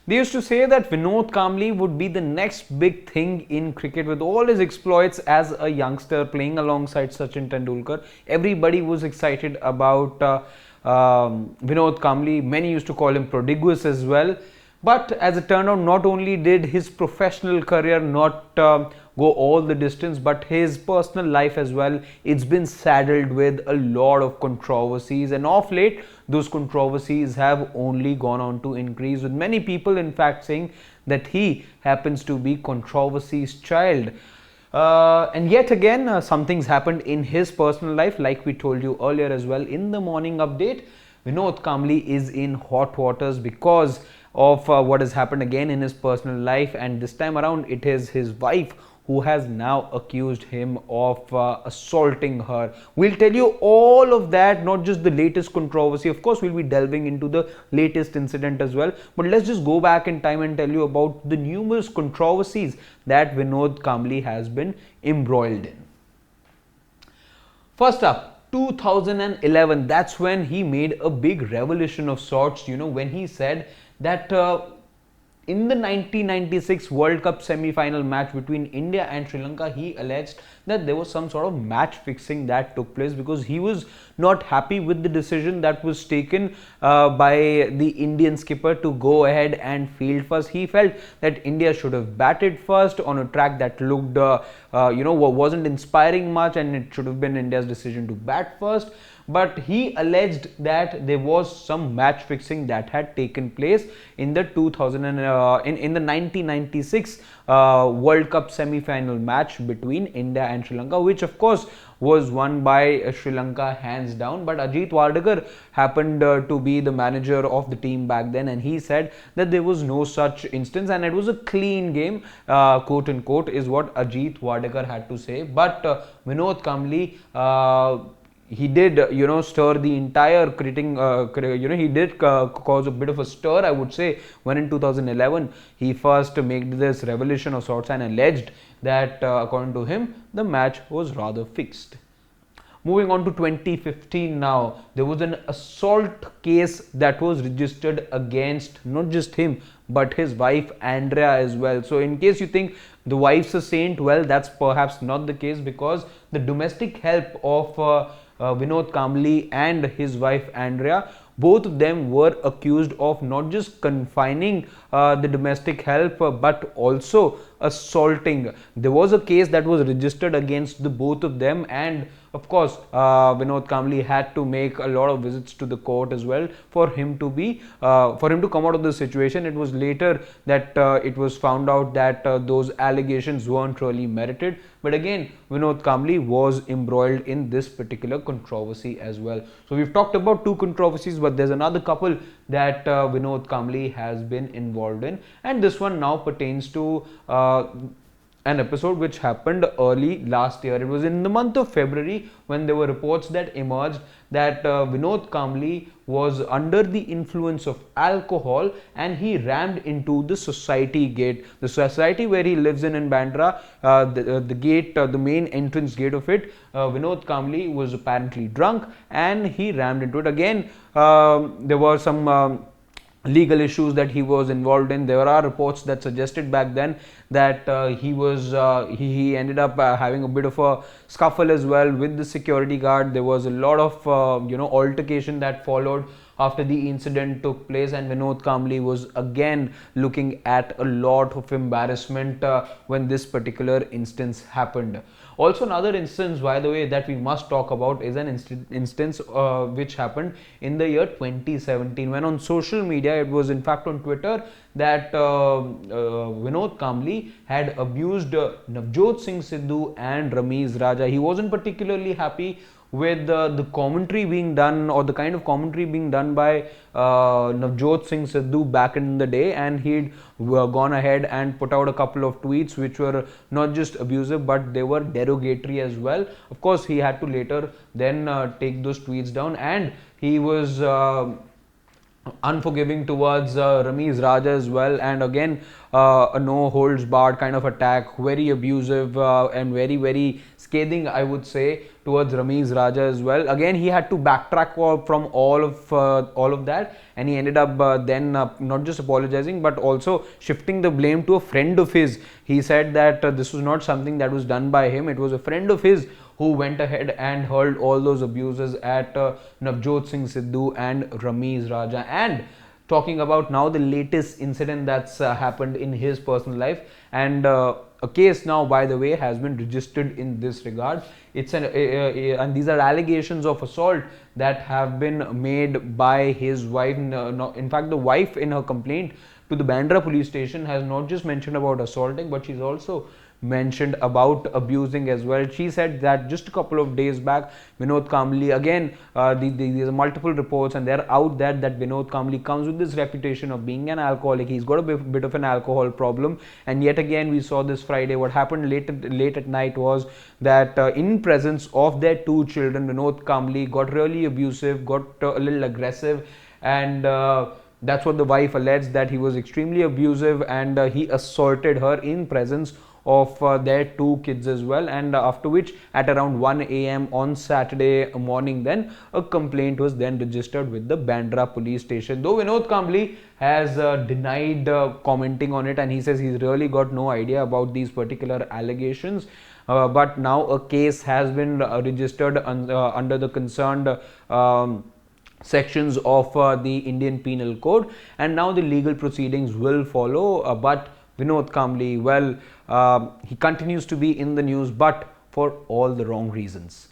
They used to say that Vinod Kambli would be the next big thing in cricket with all his exploits as a youngster playing alongside Sachin Tendulkar. Everybody was excited about Vinod Kambli. Many used to call him prodigious as well. But as it turned out, not only did his professional career not go all the distance, but his personal life as well, it's been saddled with a lot of controversies, and of late those controversies have only gone on to increase, with many people in fact saying that he happens to be controversies child. And yet again, something's happened in his personal life, like we told you earlier as well in the morning update. Vinod Kambli is in hot waters because of what has happened again in his personal life, and this time around it is his wife who has now accused him of assaulting her. We'll tell you all of that, not just the latest controversy. Of course, we'll be delving into the latest incident as well, but let's just go back in time and tell you about the numerous controversies that Vinod Kambli has been embroiled in. First up, 2011, that's when he made a big revolution of sorts, when he said that in the 1996 World Cup semi-final match between India and Sri Lanka, he alleged that there was some sort of match fixing that took place because he was not happy with the decision that was taken by the Indian skipper to go ahead and field first. He felt that India should have batted first on a track that looked, wasn't inspiring much, and it should have been India's decision to bat first. But he alleged that there was some match fixing that had taken place in the in the 1996 World Cup semi-final match between India and Sri Lanka, which of course was won by Sri Lanka hands down. But Ajit Wadekar happened to be the manager of the team back then, and he said that there was no such instance and it was a clean game, quote unquote, is what Ajit Wadekar had to say. But Vinod Kambli, he did, stir the entire he did cause a bit of a stir, I would say, when in 2011 he first made this revolution of sorts and alleged that according to him the match was rather fixed. Moving on to 2015 now, there was an assault case that was registered against not just him but his wife Andrea as well. So in case you think the wife's a saint, well, that's perhaps not the case, because the domestic help of Vinod Kambli and his wife Andrea, both of them were accused of not just confining the domestic help but also assaulting. There was a case that was registered against the both of them, and of course Vinod Kambli had to make a lot of visits to the court as well for him to come out of the situation. It was later that it was found out that those allegations weren't really merited, but again Vinod Kambli was embroiled in this particular controversy as well. So we've talked about two controversies, but there's another couple that Vinod Kambli has been involved in, and this one now pertains to an episode which happened early last year. It was in the month of February when there were reports that emerged that Vinod Kambli was under the influence of alcohol and he rammed into the society gate. The society where he lives in Bandra, the gate, the main entrance gate of it, Vinod Kambli was apparently drunk and he rammed into it. Again, there were some legal issues that he was involved in. There are reports that suggested back then that he ended up having a bit of a scuffle as well with the security guard. There was a lot of altercation that followed after the incident took place, and Vinod Kambli was again looking at a lot of embarrassment when this particular instance happened. Also, another instance, by the way, that we must talk about is an instance which happened in the year 2017, when on social media, it was in fact on Twitter, that Vinod Kambli had abused Navjot Singh Sidhu and Ramiz Raja. He wasn't particularly happy with the commentary being done, or the kind of commentary being done by Navjot Singh Sidhu back in the day, and he'd gone ahead and put out a couple of tweets which were not just abusive but they were derogatory as well. Of course, he had to later then take those tweets down, and he was unforgiving towards Ramiz Raja as well, and again a no holds barred kind of attack, very abusive and very scathing, I would say, towards Ramiz Raja as well. Again, he had to backtrack from all of that, and he ended up then not just apologizing but also shifting the blame to a friend of his. He said that this was not something that was done by him; it was a friend of his who went ahead and hurled all those abuses at Navjot Singh Sidhu and Ramiz Raja. And talking about now the latest incident that's happened in his personal life, and a case now, by the way, has been registered in this regard. It's and these are allegations of assault that have been made by his wife. In fact, the wife in her complaint to the Bandra police station has not just mentioned about assaulting, but she's also mentioned about abusing as well. She said that just a couple of days back, Vinod Kambli, again, these are multiple reports and they're out there that Vinod Kambli comes with this reputation of being an alcoholic. He's got a bit of an alcohol problem, and yet again we saw this Friday what happened late at night was that in presence of their two children, Vinod Kambli got really abusive, got a little aggressive, and that's what the wife alleged, that he was extremely abusive and he assaulted her in presence of their two kids as well. And after which, at around 1 a.m. on Saturday morning, then a complaint was then registered with the Bandra police station. Though Vinod Kambli has denied commenting on it, and he says he's really got no idea about these particular allegations. But now a case has been registered under the concerned sections of the Indian Penal Code, and now the legal proceedings will follow. But Vinod Kambli, well, he continues to be in the news, but for all the wrong reasons.